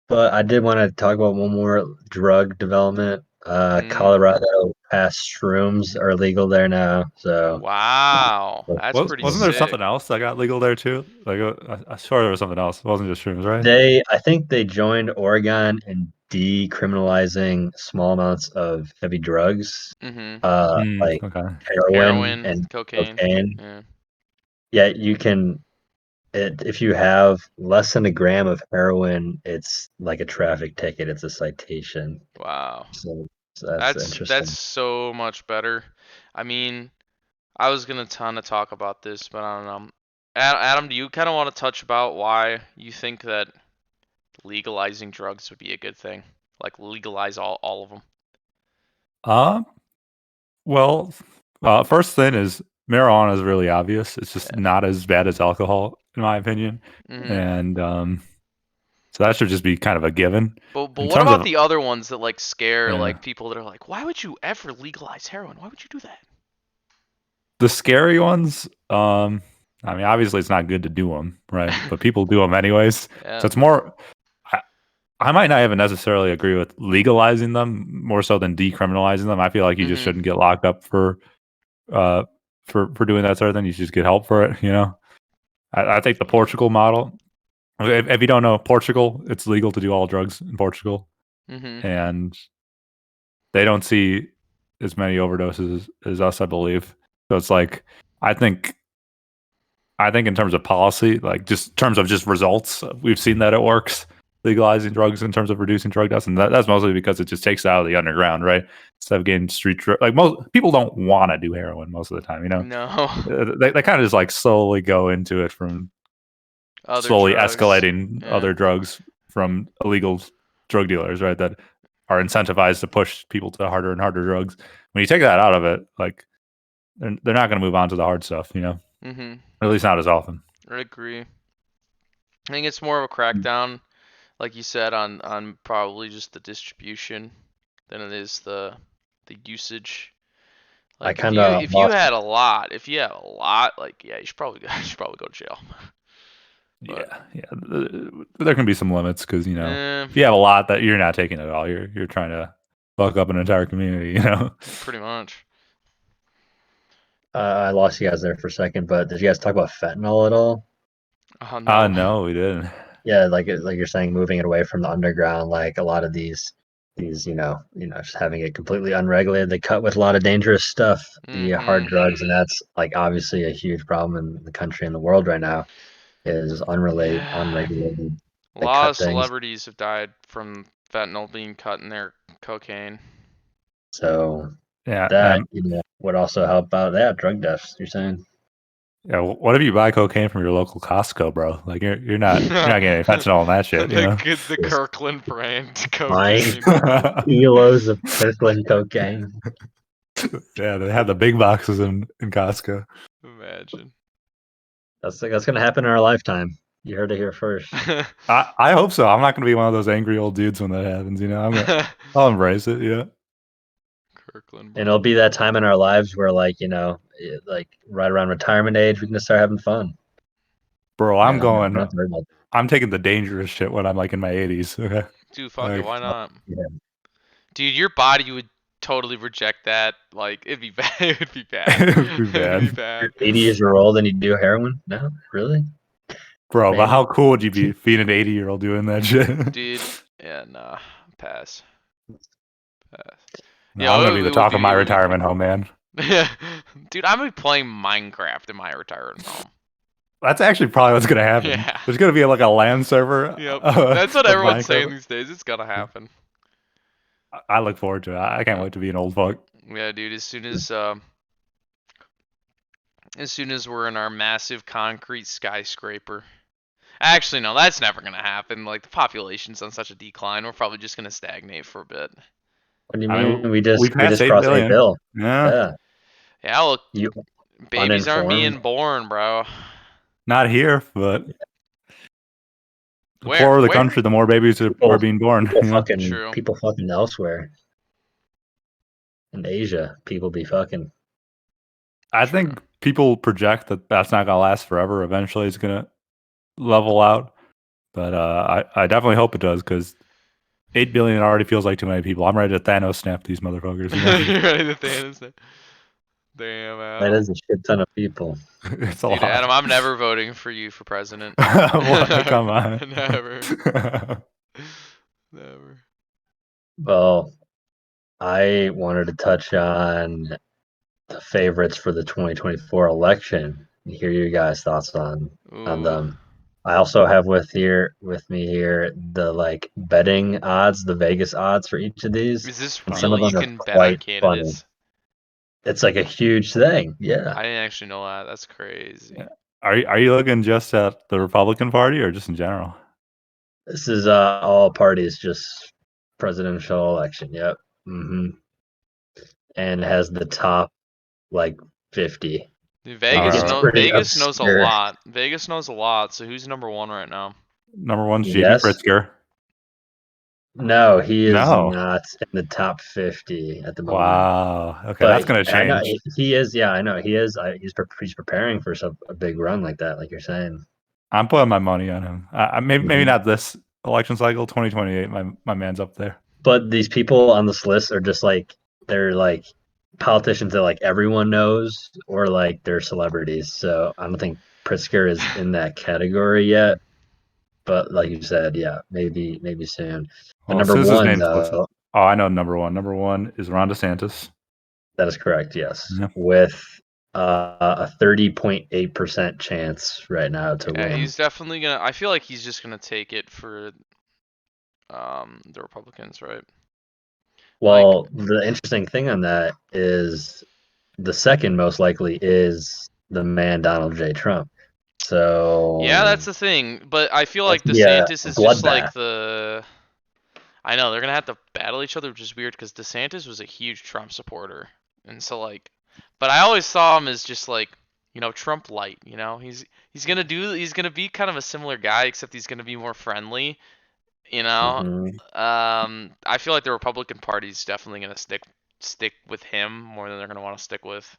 But I did want to talk about one more drug development. Mm, Colorado passed shrooms are legal there now. So wow, that's pretty Wasn't there something sick. else that got legal there too? Like I swear there was something else. It wasn't just shrooms, right? I think they joined Oregon in decriminalizing small amounts of heavy drugs, Mhm. like Okay. heroin Heroin, and cocaine. cocaine. Yeah. Yeah, you can. If you have less than a gram of heroin, it's like a traffic ticket. It's a citation. Wow. So that's That's interesting. so much better. I mean, I was gonna ton to talk about this, but I don't know. Adam, do you kind of want to touch about why you think that legalizing drugs would be a good thing? Like legalize all of them. Uh, well, first thing is marijuana is really obvious. It's just Yeah. not as bad as alcohol, in my opinion. And so that should just be kind of a given. But In what terms about of the other ones that like scare yeah, like people that are like, why would you ever legalize heroin? Why would you do that? the scary ones, I mean, obviously it's not good to do them, right? But people do them anyways. Yeah. So it's more. I might not even necessarily agree with legalizing them more so than decriminalizing them. I feel like you just shouldn't get locked up uh for doing that sort of thing. You should just get help for it. You know, I think the Portugal model. If you don't know Portugal, it's legal to do all drugs in Portugal, and they don't see as many overdoses as us, I believe. So it's like I think in terms of policy, like just in terms of just results, we've seen that it works legalizing drugs in terms of reducing drug deaths, and that's mostly because it just takes it out of the underground, right? Instead of getting like most people don't want to do heroin most of the time, you know. No. They kind of just like slowly go into it from Other slowly drugs. escalating Yeah. other drugs from illegal drug dealers, right? That are incentivized to push people to harder and harder drugs. When you take that out of it, like they're not going to move on to the hard stuff, you know. At least not as often. I agree. I think it's more of a crackdown, like you said, on probably just the distribution than it is the usage. I Like kind of if you lost. had a lot, like yeah, you should probably you should probably go to jail. But Yeah. There can be some limits because you know eh, if you have a lot that you're not taking it all, you're trying to fuck up an entire community, you know. pretty much. I lost you guys there for a second, but did you guys talk about fentanyl at all? Oh no. No, we didn't. Yeah, like you're saying, moving it away from the underground, like a lot of these just having it completely unregulated. They cut with a lot of dangerous stuff, the hard drugs, and that's like obviously a huge problem in the country and the world right now. Is Yeah. unregulated. A They lot of cut things. celebrities have died from fentanyl being cut in their cocaine. So Yeah, that would also help out that drug deaths. You're saying? yeah. What if you buy cocaine from your local Costco, bro? Like you're not getting any fentanyl on that shit, you know. The Just Kirkland brand buying cocaine. kilos of Kirkland cocaine. Yeah, they have the big boxes in Costco. Imagine. That's gonna happen in our lifetime. You heard it here first. I hope so. I'm not gonna be one of those angry old dudes when that happens, you know. I'll embrace it, yeah. Kirkland And it'll brand. be that time in our lives where, like, like right around retirement age, we can just start having fun. Bro, And I'm not worried about I'm taking the dangerous shit when I'm like in my 80s. Okay. Dude, fuck it, Like, why not? yeah. Dude, your body would totally reject that. Like, it'd be bad. It would be bad. it would be It'd be bad. You're bad. 80 years old and you do heroin? No, really? Bro, but Man, how cool would you be being an 80-year-old doing that shit? Dude, yeah, nah. Pass. Pass. No, I'm Yeah, gonna be the it would talk of be my it would be pretty retirement cool. home, man. Dude, I'm gonna be playing Minecraft in my retirement home. That's actually probably what's gonna happen. Yeah. There's gonna be like a LAN server Yep. That's what of everyone's saying Minecraft. these days. It's gonna happen. I look forward to it. I can't Yeah. wait to be an old fuck. Yeah, dude, as soon as we're in our massive concrete skyscraper. Actually, no, that's never gonna happen. Like the population's on such a decline, we're probably just gonna stagnate for a bit. what do you I mean? mean, We we passed just 8 crossed 8 billion. bill. Yeah, Yeah. Yeah, look, You babies aren't uninformed. being born, bro. not here, but the Where? poorer the Where? country, the more babies are People being born. You know. True. people fucking elsewhere. In Asia, people be fucking. I True. think people project that that's not gonna last forever. Eventually, it's gonna level out. But I definitely hope it does because 8 billion already feels like too many people. I'm ready to Thanos snap these motherfuckers. You know, You ready to Thanos it? Damn, That Adam. is a shit ton of people. it's a Dude, Adam, lot. I'm never voting for you for president. What? Come on. Never. Never. Well, I wanted to touch on the favorites for the 2024 election and hear you guys' thoughts on Ooh. them. I also have with me here the like betting odds, the Vegas odds for each of these, Is this and some real? of You them are can bet on quite funny. candidates? It's like a huge thing. Yeah. I didn't actually know that. That's crazy. Are you looking just at the Republican Party or just in general? This is all parties, just presidential election. Yep. And has the top like 50. Dude, All Like, Vegas it's right. know pretty Vegas knows a obscure. lot. Vegas knows a lot. So who's number one right now? Number one's JB Yes. Pritzker. No, he is No. not in the top 50 at the moment. Wow. Okay, that's But gonna I know change. he is. Yeah, I know he is. He's preparing for a big run like that, like you're saying. I'm putting my money on him. Maybe Mhm. not this election cycle, 2028. My man's up there. But these people on this list are just like they're like politicians that like everyone knows, or like they're celebrities. So I don't think Pritzker is in that category yet. But like you said, yeah, maybe soon. But Well, as number soon as his one, name's listed. though, Oh, I know number one. Number one is Ron DeSantis. that is correct. Yes, Yeah. with a 30.8% chance right now to Yeah, win. he's definitely gonna. I feel like he's just gonna take it for the Republicans, right? Like, Well, the interesting thing on that is the second most likely is the man Donald J. Trump. yeah, So that's the thing. But I feel that's like gonna be a DeSantis is just like bloodbath. the. I know they're gonna have to battle each other, which is weird because DeSantis was a huge Trump supporter, and so like, but I always saw him as just like, Trump light. He's gonna be kind of a similar guy, except he's gonna be more friendly. You know, Hmm. I feel like the Republican Party's definitely gonna stick with him more than they're gonna want to stick with,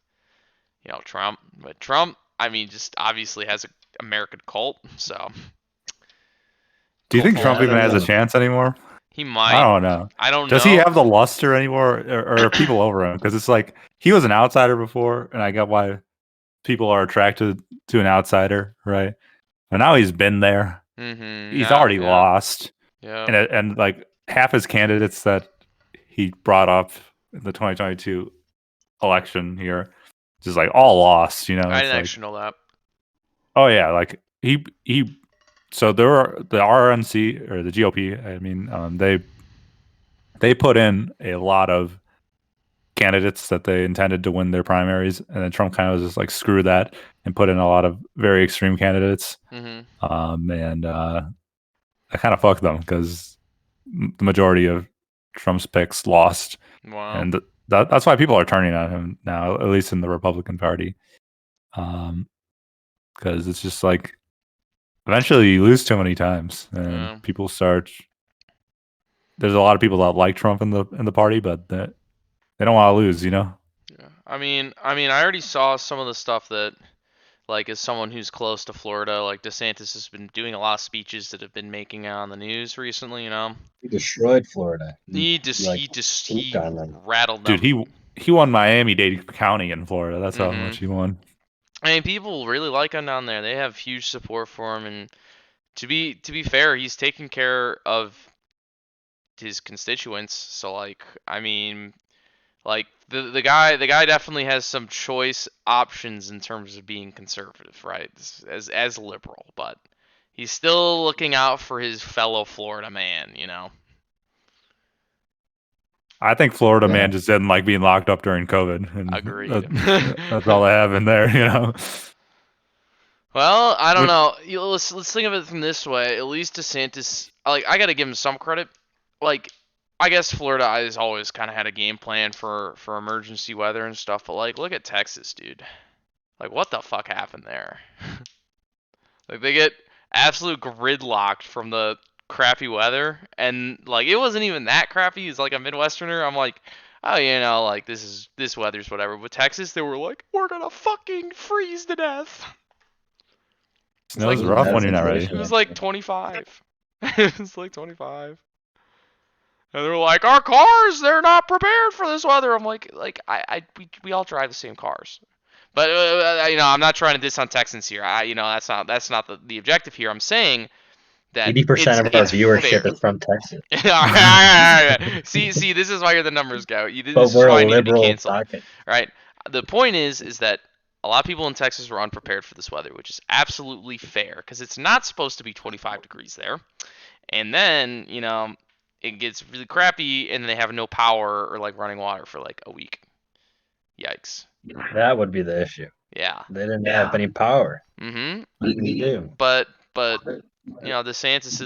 Trump. But Trump, I mean, just obviously has a American cult, so Do you think hopefully Yeah, Trump I even don't has a know. chance anymore? he I might. don't know. I don't Does he know. have the luster anymore, or are people over him? Because it's like he was an outsider before, and I get why people are attracted to an outsider, right? But now he's been there. He's Yeah. already Yeah. lost, Yeah. and like half his candidates that he brought up in the 2022 election here, just like all lost. I It's didn't like, actually know that. oh yeah, like he. So there are the RNC or the GOP. I mean, they put in a lot of candidates that they intended to win their primaries, and then Trump kind of was just like screw that and put in a lot of very extreme candidates. Mhm. And I kind of fucked them because the majority of Trump's picks lost, Wow. and that's why people are turning on him now, at least in the Republican Party, because it's just like eventually you lose too many times, and Yeah. people start. There's a lot of people that like Trump in the party, but they don't want to lose, Yeah. I already saw some of the stuff that, like, as someone who's close to Florida, like DeSantis has been doing a lot of speeches that have been making it on the news recently. He destroyed Florida. He just Like he just pooped he on them. rattled Dude, them. he won Miami-Dade County in Florida. That's how much Mhm. he won. I mean, people really like him down there. They have huge support for him, and to be fair, he's taking care of his constituents. So like, I mean, like the guy definitely has some choice options in terms of being conservative, right? As liberal, but he's still looking out for his fellow Florida man. I think Florida Yeah. man just didn't like being locked up during COVID, and Agreed. that's all they have in there. Well, I don't But know. Let's think of it from this way. At least DeSantis, like, I gotta give him some credit. Like, I guess Florida has always kind of had a game plan for emergency weather and stuff. But like, look at Texas, dude. Like, what the fuck happened there? Like, they get absolute gridlocked from the crappy weather, and like, it wasn't even that crappy. As like a Midwesterner, I'm like, oh, like this weather's whatever. But Texas, they were like, we're gonna fucking freeze to death. It's snow's like It was a rough bad when you're not ready. it situation. was like 25. It was like 25. And they were like, our cars, they're not prepared for this weather. I'm like we all drive the same cars. But I'm not trying to diss on Texans here. That's not the objective here. I'm saying that 80% of our it's viewership fair. is from Texas, See, this is why the numbers go. but This is we're a why I need to be liberal canceled. pocket. Right? The point is that a lot of people in Texas were unprepared for this weather, which is absolutely fair because it's not supposed to be 25 degrees there. And then, it gets really crappy and they have no power or like running water for like a week. Yikes. That would be the issue. Yeah. They didn't have any power. Mhm. What can you do? But DeSantis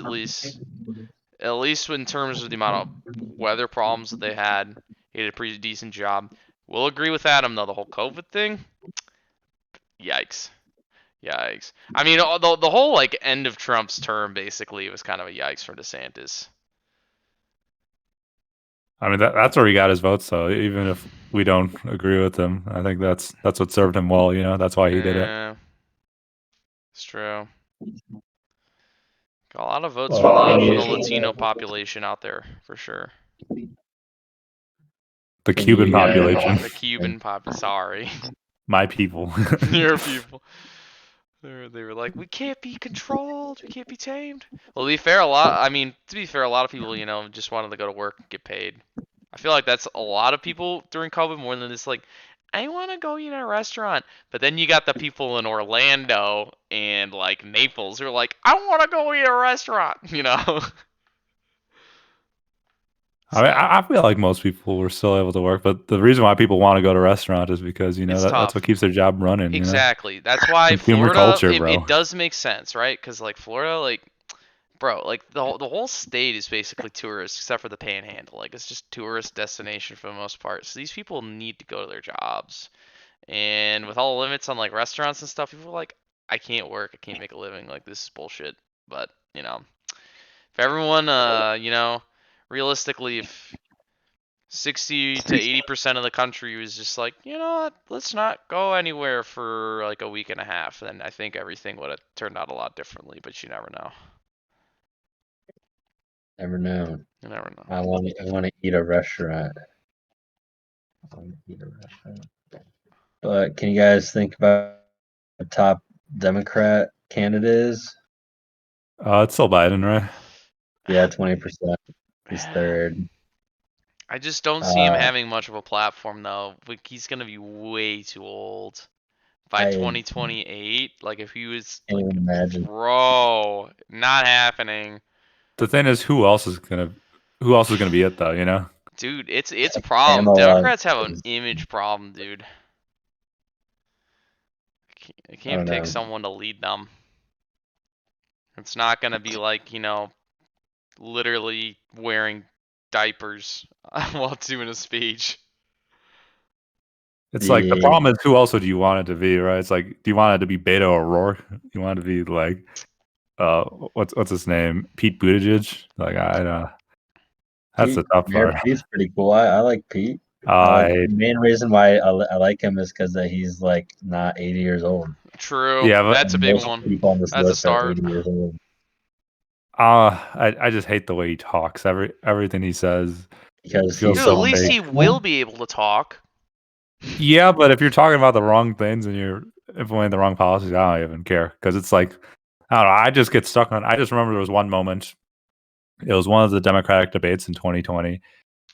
at least in terms of the amount of weather problems that they had, he did a pretty decent job. We'll agree with Adam though, the whole COVID thing, Yikes. Yikes. I mean, the whole like end of Trump's term basically was kind of a yikes for DeSantis. I mean, that's where he got his votes. So even if we don't agree with him, I think that's what served him well. That's why he did it. Yeah, it's true. Got a lot of votes from Well, the Latino population out there for sure. The can Cuban you population, The Cuban pop. Sorry, my people. your people. They were like, we can't be controlled, we can't be tamed. Well, to be fair, to be fair, a lot of people, just wanted to go to work and get paid. I feel like that's a lot of people during COVID more than it's like, I want to go eat at a restaurant. But then you got the people in Orlando and like Naples who are like, I want to go eat at a restaurant, I mean, So I feel like most people were still able to work, but the reason why people want to go to restaurant is because it's that's tough. what keeps their job running. Exactly. That's why Consumer Florida, culture, it bro. does make sense, right? Because like Florida, like bro, like the whole state is basically tourists except for the Panhandle. Like it's just tourist destination for the most part. So these people need to go to their jobs. And with all the limits on like restaurants and stuff, people are like, I can't work, I can't make a living. Like this is bullshit. But if everyone, realistically, if 60 to 80% of the country was just like, you know what, let's not go anywhere for like a week and a half, then I think everything would have turned out a lot differently. But you never know. never know. You never know. I want to eat a restaurant. I want to eat a restaurant. But can you guys think about the top Democrat candidate is? It's still Biden, right? Yeah, 20%. He's third. I just don't see him Uh, having much of a platform though. Like he's gonna be way too old by I 2028. Like if he was can't like, even imagine. bro, not happening, The thing is, who else is gonna be it though? dude. It's a problem. Pamela Democrats have an is, image problem, dude. They I can't don't pick know. someone to lead them. It's not gonna be like literally wearing diapers while doing a speech. It's like the The problem is who else would you want it to be, right? It's like, do you want it to be Beto O'Rourke? You want it to be like, what's his name, Pete Buttigieg? Like, that's the tough Mayor part. Pete's pretty cool. I like Pete. I like I the main reason why I like him is because that he's like not 80 years old. True, Yeah, but that's a And big most one. people on this That's a list are start. 80 years old I just hate the way he talks. Everything he says because feels Dude, at he's so least fake. he will be able to talk. Yeah, but if you're talking about the wrong things and you're implementing the wrong policies, I don't even care because it's like, I don't know. I just get stuck on. I just remember there was one moment. It was one of the Democratic debates in 2020,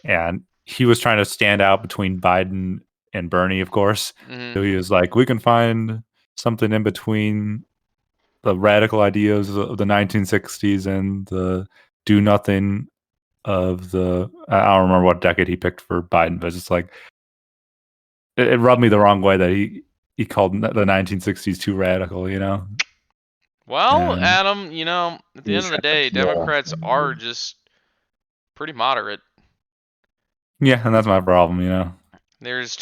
and he was trying to stand out between Biden and Bernie, of course. Hmm. So he was like, we can find something in between the radical ideas of the 1960s and the do nothing of the. I don't remember what decade he picked for Biden, but it's just like it rubbed me the wrong way that he called the 1960s too radical. Well, And Adam, at he the end was of the trying to day, appeal. Democrats are just pretty moderate. yeah, and that's my problem. There's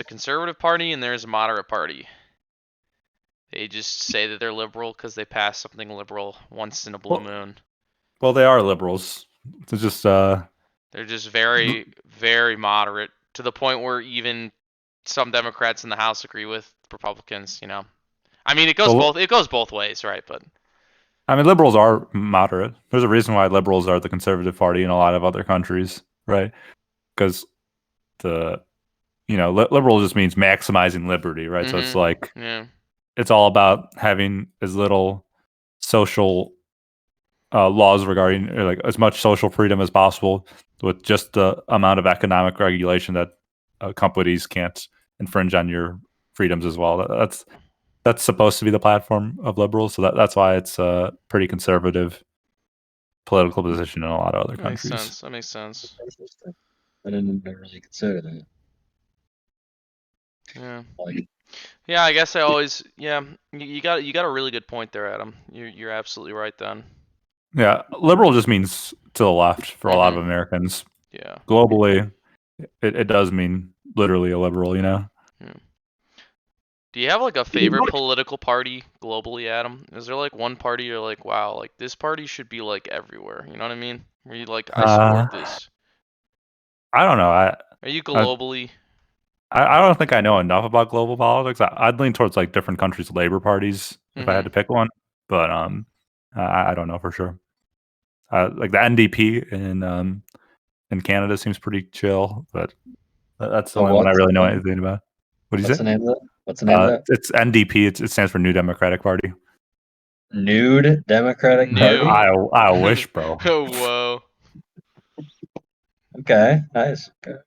a conservative party and there's a moderate party. They just say that they're liberal because they pass something liberal once in a blue Well, moon. well, they are liberals. It's just They're just very, very moderate to the point where even some Democrats in the House agree with Republicans. I mean, well, it goes both ways, right? But I mean, liberals are moderate. There's a reason why liberals are the conservative party in a lot of other countries, right? Because the liberal just means maximizing liberty, right? So it's like yeah. it's all about having as little social laws regarding or like as much social freedom as possible with just the amount of economic regulation that companies can't infringe on your freedoms as well. That's supposed to be the platform of liberals, so that's why it's a pretty conservative political position in a lot of other That makes countries. sense. That makes sense. I didn't really consider that. Yeah. Like, Yeah, I guess I always yeah. You got a really good point there, Adam. You're absolutely right then. Yeah, liberal just means to the left for a lot of Mhm. Americans. Yeah. Globally, it does mean literally a liberal. Yeah. Do you have like a favorite political party globally, Adam? Is there like one party you're like, wow, like this party should be like everywhere? You know what I mean? Where you like, I support this. I don't know. Are you I globally? I don't think I know enough about global politics. I'd lean towards like different countries' labor parties if I had to pick one, but I don't know for sure. Like the NDP in Canada seems pretty chill, but that's the Oh, only one I what's really know anything about. What do you what's say? the name of it? What's the name of it? It's NDP. It stands for New Democratic Party. Nude Democratic New. Party. I wish, bro. Oh, whoa. Okay, nice. Okay.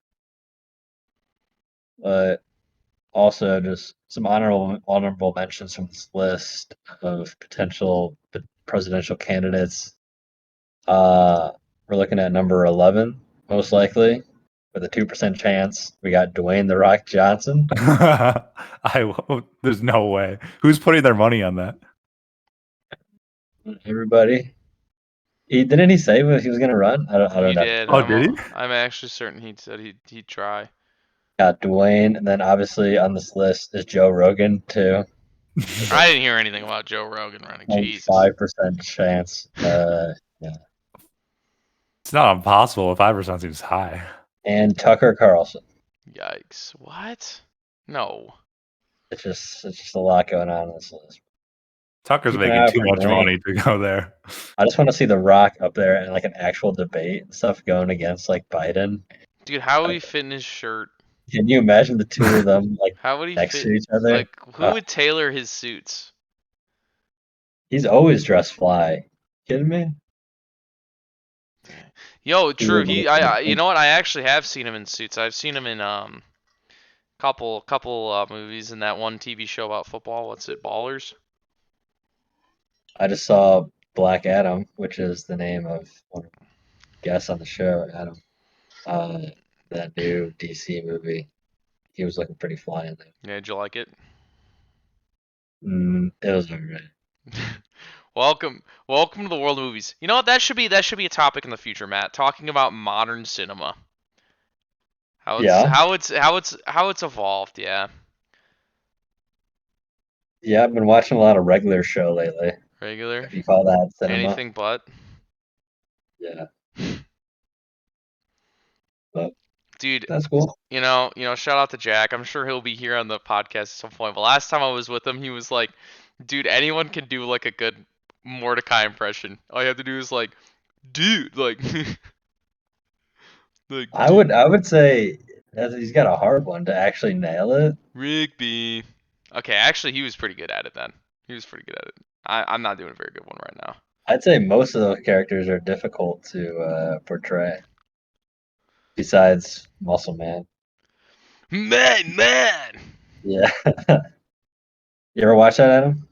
But also just some honorable mentions from this list of potential presidential candidates. We're looking at number 11, most likely, with a 2% chance. We got Dwayne The Rock Johnson. There's no way. Who's putting their money on that? Everybody. Didn't he say he was going to run? I He don't know. did. Oh, did he? I'm actually certain he said he'd try. Got Dwayne, and then obviously on this list is Joe Rogan too. I didn't hear anything about Joe Rogan running. Jesus. 5% chance. Yeah. It's not impossible. 5% seems high. And Tucker Carlson. Yikes. What? No. It's just a lot going on this list. Tucker's Keep an eye making out too for much Dwayne. money to go there. I just want to see The Rock up there and like an actual debate and stuff going against like Biden. Dude, how would he fit in his shirt? Can you imagine the two of them like How would he next fit? to each other? Like, who would tailor his suits? He's always dressed fly. Kidding me? Yo, true. would You know what? I actually have seen him in suits. I've seen him in couple movies and that one TV show about football. What's it? Ballers. I just saw Black Adam, which is the name of one of the guests on the show, Adam. That new DC movie. He was looking pretty fly in there. Yeah, did you like it? It was alright. Welcome to the world of movies. You know what? That should be a topic in the future, Matt. Talking about modern cinema. How it's evolved. Yeah. Yeah, I've been watching a lot of regular show lately. Regular. If you call that cinema. Anything but. Yeah. But dude, that's cool. You know, shout out to Jack. I'm sure he'll be here on the podcast at some point. But last time I was with him, he was like, "Dude, anyone can do like a good Mordecai impression. All you have to do is like, dude, like, like." I would say that he's got a hard one to actually nail it. Rigby. Okay, actually, he was pretty good at it then. He was pretty good at it. I'm not doing a very good one right now. I'd say most of those characters are difficult to portray. Besides Muscle Man. Man. Yeah. You ever watch that, Adam?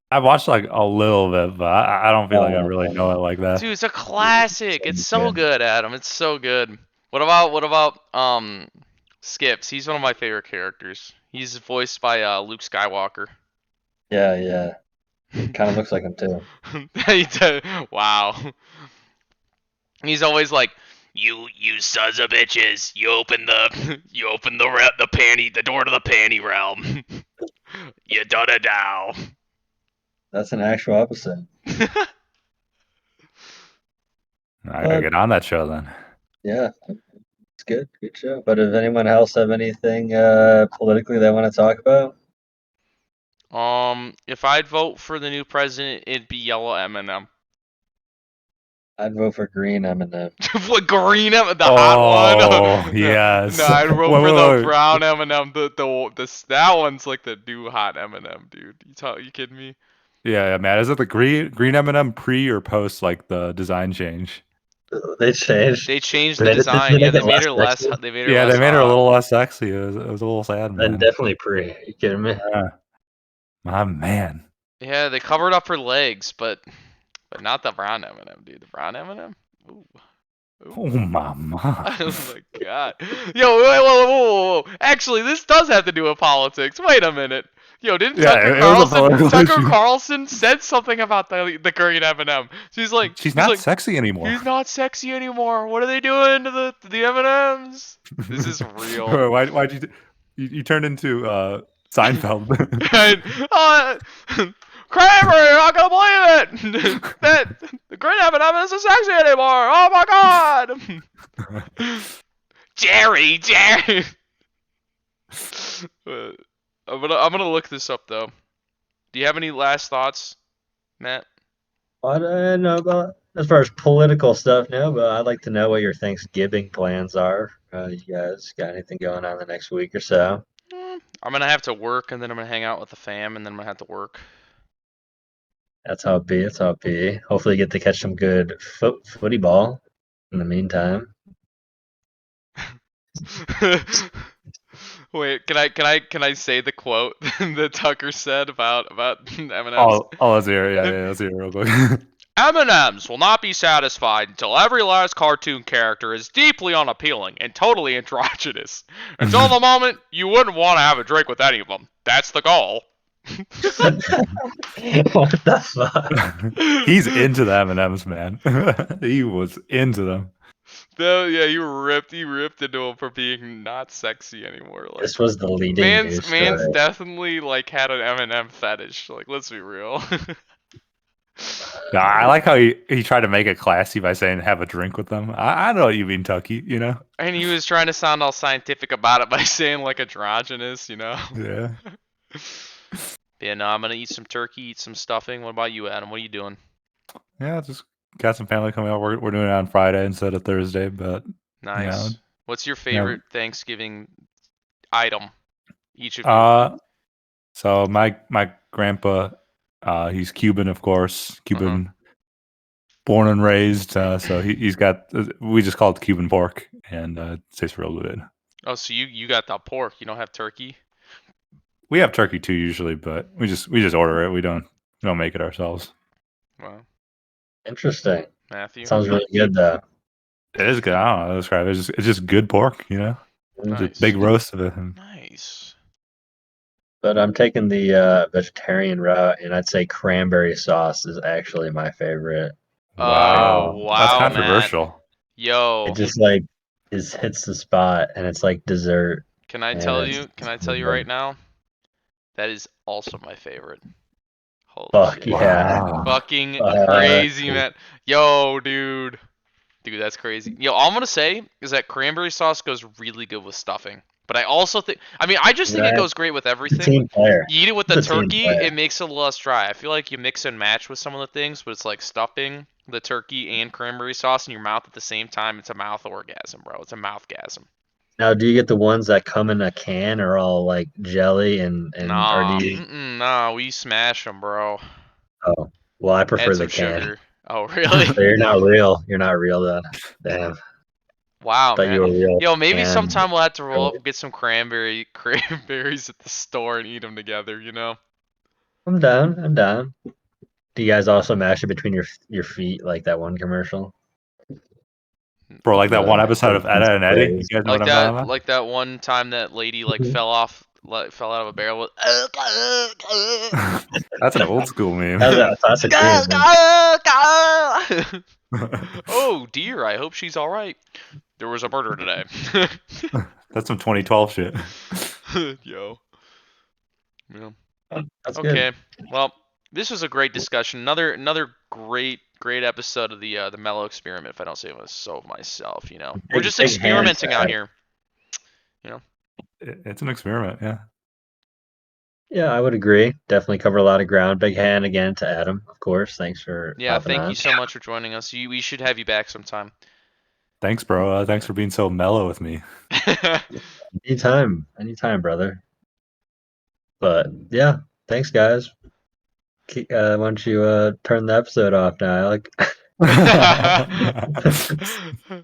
I watched like a little bit, but I don't feel like I really know it like that. Dude, it's a classic. It's so good, Adam. It's so good. What about Skips? He's one of my favorite characters. He's voiced by Luke Skywalker. Yeah. Kind of looks like him too. Wow. He's always like, you sons of bitches, you open the door to the panty realm. You done it now. That's an actual episode. I gotta get on that show then. Yeah, it's good show. But if anyone else have anything politically they want to talk about? If I'd vote for the new president, it'd be yellow Eminem. I'd vote for green Eminem. What green Eminem? The hot one? Oh, yes. No, I'd vote for the brown Eminem. That one's like the new hot Eminem, dude. You kidding me? Yeah, man. Is it the green Eminem pre or post like the design change? They changed. They changed the design. Yeah, they made her less. They made her. Yeah, less they made her a hot. little less sexy. It was a little sad, man. And definitely pre. Are you kidding me? Yeah. My man. Yeah, they covered up her legs, but not the brown Eminem, dude. The brown Eminem. Ooh. Oh my god. Oh my god. Yo, whoa. Actually, this does have to do with politics. Wait a minute. Yo, didn't Tucker Carlson said something about the green Eminem? She's not sexy anymore. He's not sexy anymore. What are they doing to the M&Ms? This is real. Why'd you turned into Seinfeld. Kramer, you're not gonna believe it! That the green M&M isn't sexy anymore! Oh my god! Jerry! I'm gonna look this up though. Do you have any last thoughts, Matt? I don't know about as far as political stuff, no, but I'd like to know what your Thanksgiving plans are. You guys got anything going on the next week or so? I'm gonna have to work, and then I'm gonna hang out with the fam, and then I'm gonna have to work. That's how it be. That's how it be. Hopefully, you get to catch some good footy ball in the meantime. Wait, can I say the quote that Tucker said about M&Ms? Let's hear it. Yeah, let's hear it real quick. M&Ms will not be satisfied until every last cartoon character is deeply unappealing and totally androgynous. Until the moment you wouldn't want to have a drink with any of them. That's the goal. What the fuck? He's into the M&Ms, man. He was into them. Though, yeah, you ripped into him for being not sexy anymore. Like, This was the leading news man's story. definitely like had an M&M fetish. Like, let's be real. No, I like how he tried to make it classy by saying have a drink with them. I know what you mean, Tucky, you know? And he was trying to sound all scientific about it by saying like androgynous, you know? Yeah. Yeah, no, I'm gonna eat some turkey, eat some stuffing. What about you, Adam? What are you doing? Yeah, just got some family coming out. We're doing it on Friday instead of Thursday, but Nice. Yeah. What's your favorite Thanksgiving item? Each of you. So my grandpa, he's Cuban, of course, Cuban, born and raised. So he's got. We just call it Cuban pork, and it tastes real good. Oh, so you got the pork. You don't have turkey. We have turkey too usually, but we just order it. We don't make it ourselves. Wow. Interesting. Matthew. Sounds really good though. It is good. I don't know how to describe it. It's just good pork, you know. Nice. Just big roast of it. Nice. But I'm taking the vegetarian route, and I'd say cranberry sauce is actually my favorite. Wow, That's Matt. controversial. Yo. It just like hits the spot, and it's like dessert. Can I and tell it's you? Can I so tell you good. right now? That is also my favorite. Holy Fuck shit. yeah! Wow. Fucking crazy, man. Yo, dude. Dude, that's crazy. Yo, all I'm gonna say is that cranberry sauce goes really good with stuffing. But I also think, I just think it Right. goes great with It's a everything. team player. You eat it with the It's a team turkey, player. it makes it less dry. I feel like you mix and match with some of the things, but it's like stuffing the turkey and cranberry sauce in your mouth at the same time. It's a mouth orgasm, bro. It's a mouthgasm. Now, do you get the ones that come in a can or all like jelly and or do Nah, you? nah, we smash them, bro. Oh, well, I Add prefer some the can. sugar. Oh, really? So you're not real. You're not real then. Damn. Wow, Thought you man. were real. Yo, maybe And sometime we'll have to roll up and get some cranberries at the store and eat them together, you know? I'm down. I'm down. Do you guys also mash it between your feet like that one commercial? Bro, like that one The episode of Edda and Eddie. You guys know what I'm talking about? Like that one time that lady like Mhm. fell out of a barrel with That's an old school meme. That was a classic meme, man. Oh dear, I hope she's all right. There was a murder today. That's some 2012 shit. Yo. Yeah. That's Okay. good. Well, this was a great discussion. Another great episode of the Mellow experiment. If I don't say so myself, you know, we're just Big hands, experimenting out Adam. here. You know. It's an experiment, yeah. Yeah, I would agree. Definitely cover a lot of ground. Big hand again to Adam, of course. Thanks for Yeah. hopping Thank on. you so much for joining us. We should have you back sometime. Thanks, bro. Thanks for being so mellow with me. Anytime, brother. But yeah, thanks, guys. Why don't you turn the episode off now, Alec? Alec.